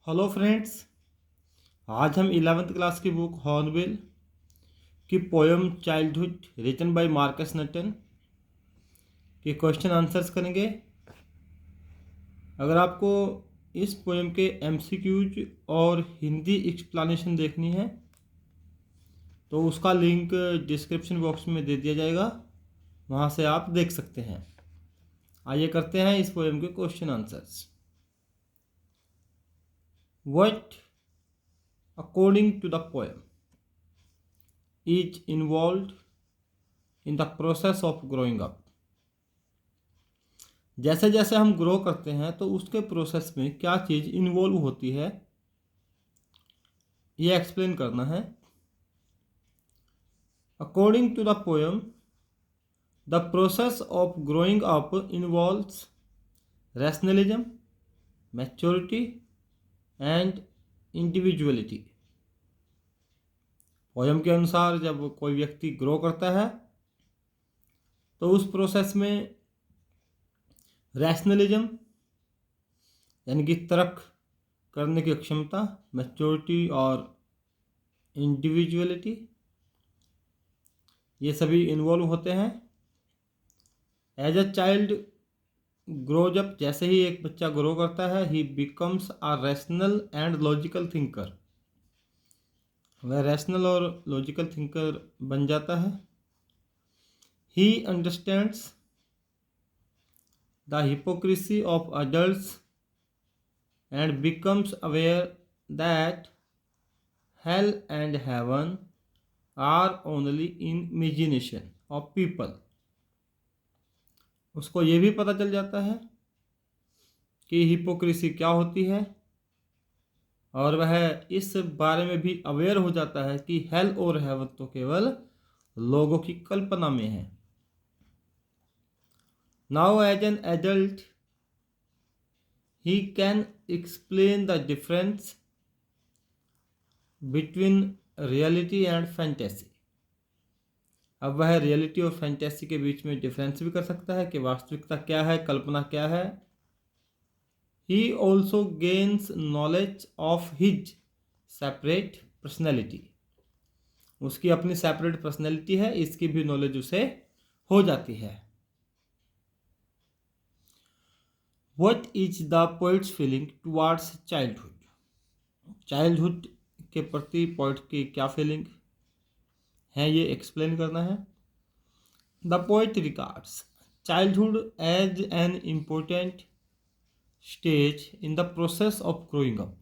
Hello friends. आज हम 11th class की बुक हॉर्नबिल की poem childhood written by Markus Natan के क्वेश्चन आंसर्स करेंगे। अगर आपको इस पोयम के एमसीक्यूज और हिंदी एक्सप्लेनेशन देखनी है तो उसका लिंक डिस्क्रिप्शन बॉक्स में दे दिया जाएगा, वहाँ से आप देख सकते हैं। आइए करते हैं इस पोयम के question answers. What according to the poem is involved in the process of growing up। जैसे जैसे हम ग्रो करते हैं तो उसके प्रोसेस में क्या चीज़ इन्वॉल्व होती है, ये एक्सप्लेन करना है। According to the poem, the process of growing up involves rationalism, maturity and individuality. Poem के अनुसार जब कोई व्यक्ति ग्रो करता है तो उस प्रोसेस में रैशनलिज्म यानी कि तर्क करने की क्षमता, मैच्योरिटी और इंडिविजुअलिटी, ये सभी इन्वॉल्व होते हैं। As a child grows up, जैसे ही एक बच्चा ग्रो करता है, he becomes a rational and logical thinker. वह रैशनल और लॉजिकल थिंकर बन जाता है। He understands the hypocrisy of adults and becomes aware that hell and heaven are only in imagination of people। उसको ये भी पता चल जाता है कि हिपोक्रेसी क्या होती है, और वह इस बारे में भी अवेयर हो जाता है कि हेल और हेवन तो केवल लोगों की कल्पना में है। Now as an adult he can explain the difference between reality and fantasy। अब वह रियलिटी और फैंटेसी के बीच में डिफरेंस भी कर सकता है कि वास्तविकता क्या है, कल्पना क्या है। he also gains knowledge of his separate personality। उसकी अपनी सेपरेट पर्सनैलिटी है, इसकी भी नॉलेज उसे हो जाती है। What is the poet's feeling towards childhood? Childhood के प्रति पोइट की क्या फीलिंग है, ये एक्सप्लेन करना है। The poet regards childhood as an important stage in the process of growing up.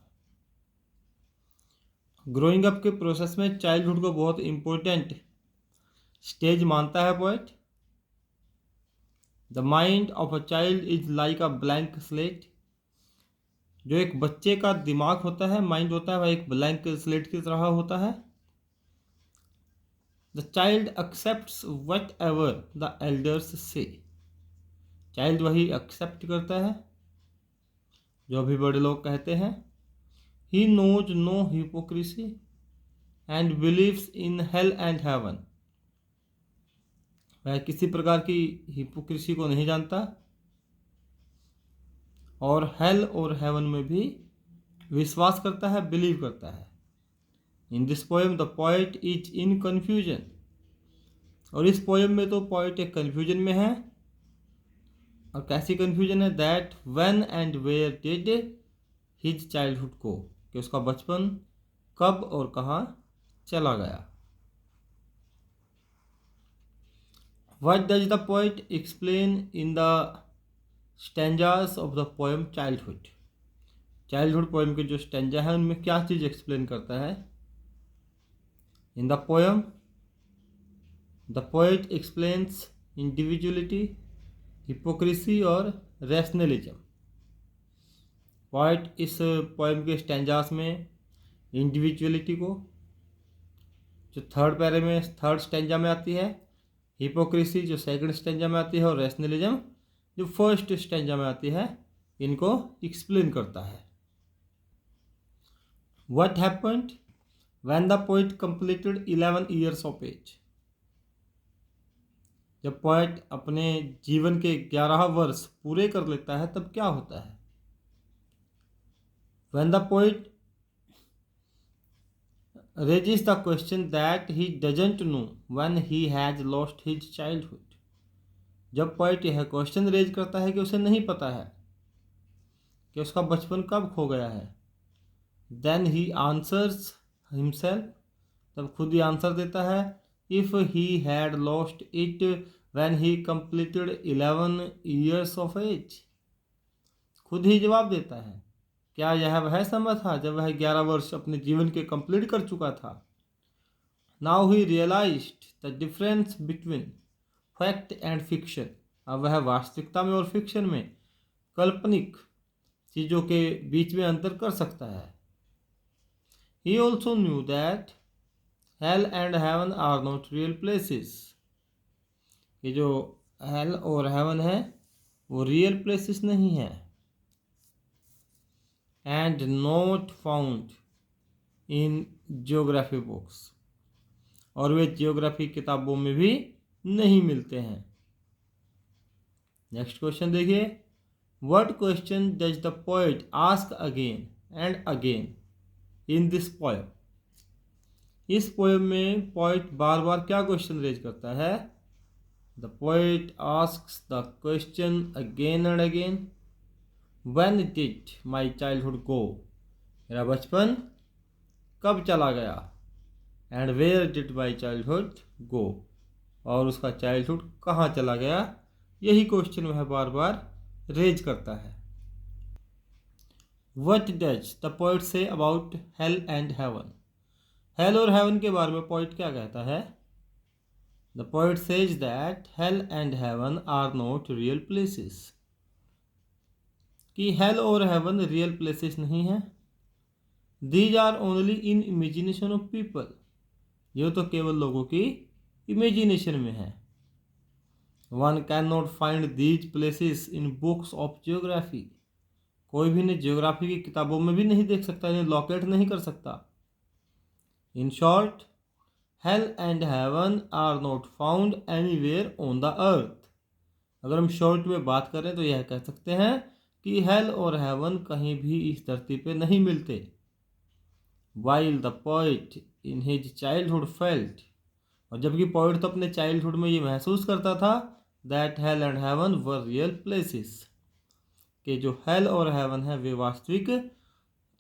Growing up के प्रोसेस में चाइल्डहुड को बहुत इम्पोर्टेंट स्टेज मानता है poet. The mind of a child is like a blank slate. जो एक बच्चे का दिमाग होता है, माइंड होता है, वह एक ब्लैंक स्लेट की तरह होता है। The child accepts whatever the elders से। चाइल्ड वही एक्सेप्ट करता है जो भी बड़े लोग कहते हैं। He knows no hypocrisy and believes in hell and heaven. वह किसी प्रकार की हिपोक्रेसी को नहीं जानता और हेल और हेवन में भी विश्वास करता है, बिलीव करता है। इन this poem the poet is in confusion. और इस पोएम में तो पोएट एक कन्फ्यूजन में है। और कैसी कन्फ्यूजन है? That when and where did his childhood को, कि उसका बचपन कब और कहाँ चला गया। What does the poet explain in the stanzas of the poem childhood. Childhood poem के जो स्टैंजा है उनमें क्या चीज़ एक्सप्लेन करता है। In the poem the poet explains individuality, hypocrisy और रैशनलिज्म। पोएट इस पोएम के स्टैंजास में इंडिविजुअलिटी को, जो थर्ड पैरे में थर्ड स्टैंजा में आती है, हिपोक्रेसी जो सेकंड स्टैंजा में आती है, और रैशनलिज्म जो फर्स्ट स्टैंजा में आती है, इनको एक्सप्लेन करता है। What happened when the poet completed 11 years of age. जब पोएट अपने जीवन के 11 वर्ष पूरे कर लेता है तब क्या होता है। When the poet raises the question that he doesn't know when he has lost his childhood, जब पोइट यह क्वेश्चन रेज करता है कि उसे नहीं पता है कि उसका बचपन कब खो गया है, देन ही आंसर्स हिमसेल्फ, तब खुद ही आंसर देता है, if he had lost it when he completed 11 years of age, खुद ही जवाब देता है, क्या यह वह समय था जब वह 11 वर्ष अपने जीवन के कंप्लीट कर चुका था। Now he realized the difference between fact and fiction, अब वह वास्तविकता में और फिक्शन में, काल्पनिक चीज़ों के बीच में अंतर कर सकता है। He also knew that hell and heaven are not real places, कि जो हेल और हेवन है वो रियल प्लेसेस नहीं है। And not found in geography books, और वे जियोग्राफी किताबों में भी नहीं मिलते हैं। नेक्स्ट क्वेश्चन देखिए, what question does the poet ask again and again in this poem, इस पोएम में पोएट बार बार क्या क्वेश्चन रेज करता है। The poet asks the question again and again, when did my childhood go, मेरा बचपन कब चला गया, and where did my childhood go, और उसका चाइल्डहुड कहाँ चला गया, यही क्वेश्चन वह बार बार रेज करता है। What does the poet say about hell and heaven, hell और हेवन के बारे में पोएट क्या कहता है। The poet says that hell and heaven are not real places, कि हेल और हेवन रियल प्लेसेस नहीं है। These are only in imagination of people, ये तो केवल लोगों की इमेजिनेशन में है। One can not find these places in books of geography, कोई भी इन्हें जियोग्राफी की किताबों में भी नहीं देख सकता, इन्हें लोकेट नहीं कर सकता। In short, hell and heaven are not found anywhere on the earth, अगर हम शॉर्ट में बात करें तो यह कह सकते हैं कि हेल और हेवन कहीं भी इस धरती पे नहीं मिलते। While the poet in his childhood felt, और जबकि पोएट तो अपने चाइल्डहुड में ये महसूस करता था that hell and haven were real places, कि जो हेल और हेवन है वे वास्तविक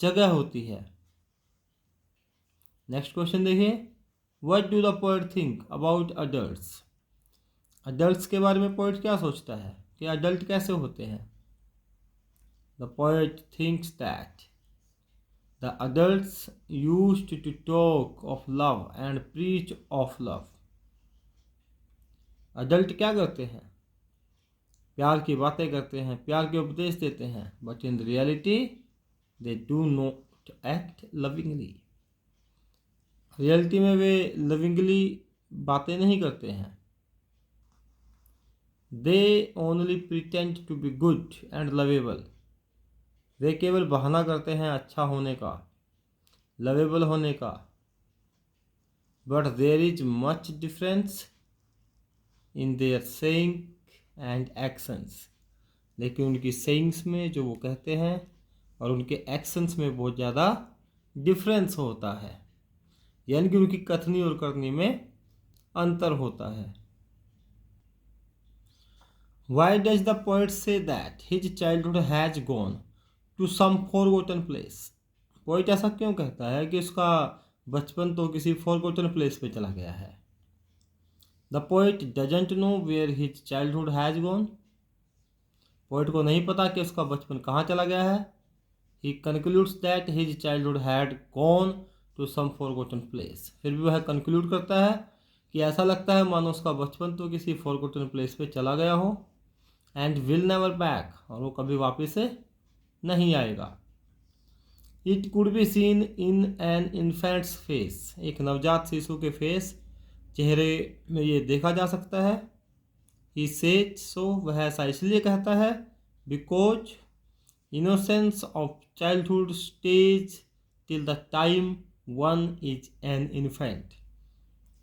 जगह होती है। नेक्स्ट क्वेश्चन देखिए, what do the poet think about adults, adults के बारे में पोएट क्या सोचता है कि अडल्ट कैसे होते हैं। The poet thinks that the adults used to talk of love and preach of love, adult क्या करते हैं, प्यार की बातें करते हैं, प्यार के उपदेश देते हैं, but in reality they do not act lovingly, reality में वे लविंगली बातें नहीं करते हैं। They only pretend to be good and lovable, वे केवल बहाना करते हैं अच्छा होने का, लवेबल होने का। But there is much difference in their saying and actions, लेकिन उनकी सेइंग्स में जो वो कहते हैं और उनके एक्शंस में बहुत ज़्यादा डिफरेंस होता है, यानी कि उनकी कथनी और करनी में अंतर होता है। Why does the poet say that his childhood has gone to some forgotten place, पोएट ऐसा क्यों कहता है कि उसका बचपन तो किसी फॉरगॉटन प्लेस पे चला गया है। The poet doesn't know where his childhood has gone, पोएट को नहीं पता कि उसका बचपन कहाँ चला गया है। He concludes that his childhood had gone to some forgotten place, फिर भी वह कंक्लूड करता है कि ऐसा लगता है मानो उसका बचपन तो किसी फॉरगॉटन प्लेस पे चला गया हो। एंड विल नेवर बैक, और वो कभी वापस से नहीं आएगा। It could be seen in an infants face, एक नवजात शिशु के फेस चेहरे में ये देखा जा सकता है। ही सेज सो, वह ऐसा इसलिए कहता है because innocence of childhood stage till the time one is an infant,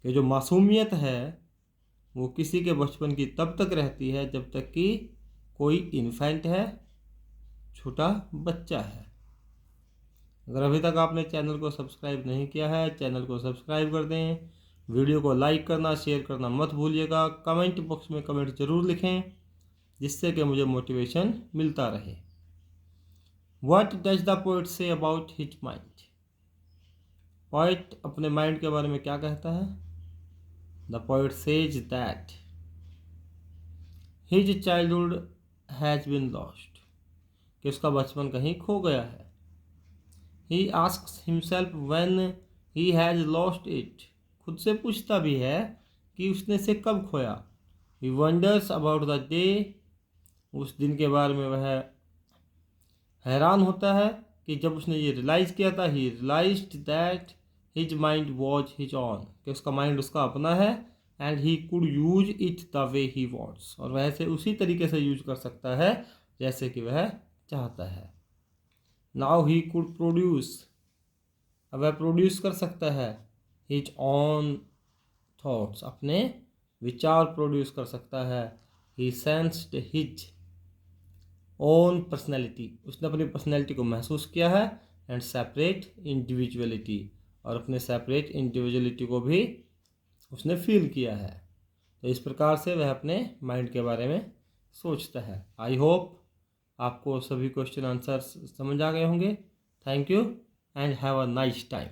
कि जो मासूमियत है वो किसी के बचपन की तब तक रहती है जब तक कि कोई इन्फेंट है, छोटा बच्चा है। अगर अभी तक आपने चैनल को सब्सक्राइब नहीं किया है, चैनल को सब्सक्राइब कर दें। वीडियो को लाइक करना, शेयर करना मत भूलिएगा। कमेंट बॉक्स में कमेंट ज़रूर लिखें, जिससे कि मुझे मोटिवेशन मिलता रहे। What does the poet say about his mind? Poet अपने माइंड के बारे में क्या कहता है? The poet says that his childhood has been lost, कि उसका बचपन कहीं खो गया है। He asks himself when he has lost it, खुद से पूछता भी है कि उसने इसे कब खोया। He wonders about the day, उस दिन के बारे में वह हैरान होता है कि जब उसने ये रियलाइज़ किया था। He realised that his mind was his own, कि उसका माइंड उसका अपना है। And he could use it the way he wants, और वह इसे उसी तरीके से यूज कर सकता है जैसे कि वह चाहता है। नाउ ही कुड प्रोड्यूस, अब वह प्रोड्यूस कर सकता है हिज ऑन थॉट्स, अपने विचार प्रोड्यूस कर सकता है। ही सेंस्ड हिज ओन पर्सनैलिटी, उसने अपनी पर्सनैलिटी को महसूस किया है। एंड सेपरेट इंडिविजुअलिटी, और अपने सेपरेट इंडिविजुअलिटी को भी उसने फील किया है। तो इस प्रकार से वह अपने माइंड के बारे में सोचता है। आई होप आपको सभी क्वेश्चन आंसर समझ आ गए होंगे। Thank you and have a nice time.